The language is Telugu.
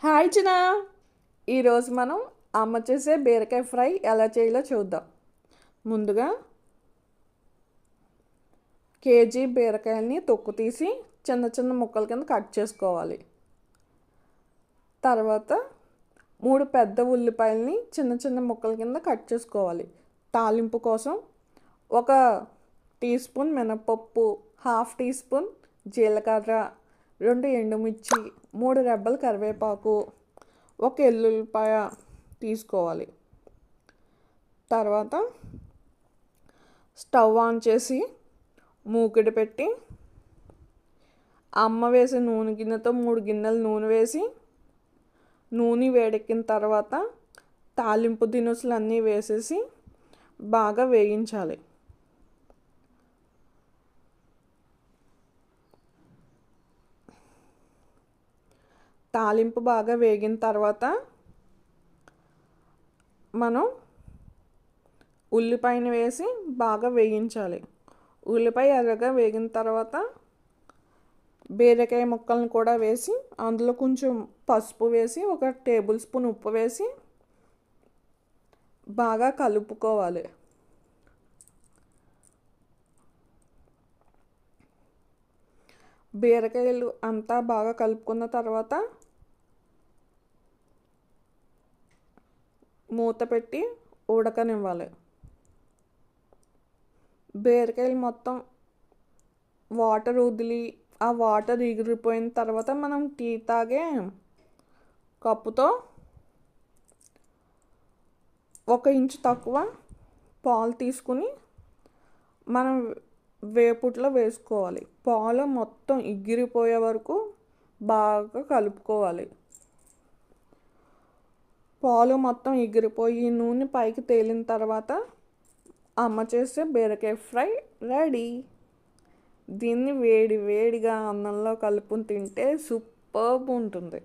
హాయ్ చిన్న. ఈరోజు మనం అమ్మ చేసే బీరకాయ ఫ్రై ఎలా చేయాలో చూద్దాం. ముందుగా కేజీ బీరకాయలని తొక్కు తీసి చిన్న చిన్న ముక్కల కింద కట్ చేసుకోవాలి. తర్వాత 3 పెద్ద ఉల్లిపాయలని చిన్న చిన్న ముక్కల కింద కట్ చేసుకోవాలి. తాలింపు కోసం 1 టీ స్పూన్ మినపప్పు, 1/2 టీ స్పూన్ జీలకర్ర, 2 ఎండుమిర్చి, 3 రెబ్బల కరివేపాకు, 1 ఎల్లుల్లిపాయ తీసుకోవాలి. తర్వాత స్టవ్ ఆన్ చేసి మూకిడి పెట్టి అమ్మ వేసే నూనె గిన్నెతో 3 గిన్నెలు నూనె వేసి నూనె వేడెక్కిన తర్వాత తాలింపు దినుసులు అన్నీ వేసేసి బాగా వేయించాలి. తాలింపు బాగా వేగిన తర్వాత మనం ఉల్లిపాయను వేసి బాగా వేయించాలి. ఉల్లిపాయ ఎర్రగా వేగిన తర్వాత బీరకాయ ముక్కలను కూడా వేసి అందులో కొంచెం పసుపు వేసి 1 టేబుల్ స్పూన్ ఉప్పు వేసి బాగా కలుపుకోవాలి. బీరకాయలు అంతా బాగా కలుపుకున్న తర్వాత మూత పెట్టి ఉడకనివ్వాలి. బీరకాయలు మొత్తం వాటర్ వదిలి ఆ వాటర్ ఎగిరిపోయిన తర్వాత మనం టీ తాగే కప్పుతో 1 ఇంచు తక్కువ పాలు తీసుకుని మనం వేపుట్లో వేసుకోవాలి. పాలు మొత్తం ఎగిరిపోయే వరకు బాగా కలుపుకోవాలి. పాలు మొత్తం ఎగిరిపోయి నూనె పైకి తేలిన తర్వాత అమ్మ చేసే బీరకాయ ఫ్రై రెడీ. దీన్ని వేడి వేడిగా అన్నంలో కలుపుని తింటే సూపర్బ్ ఉంటుంది.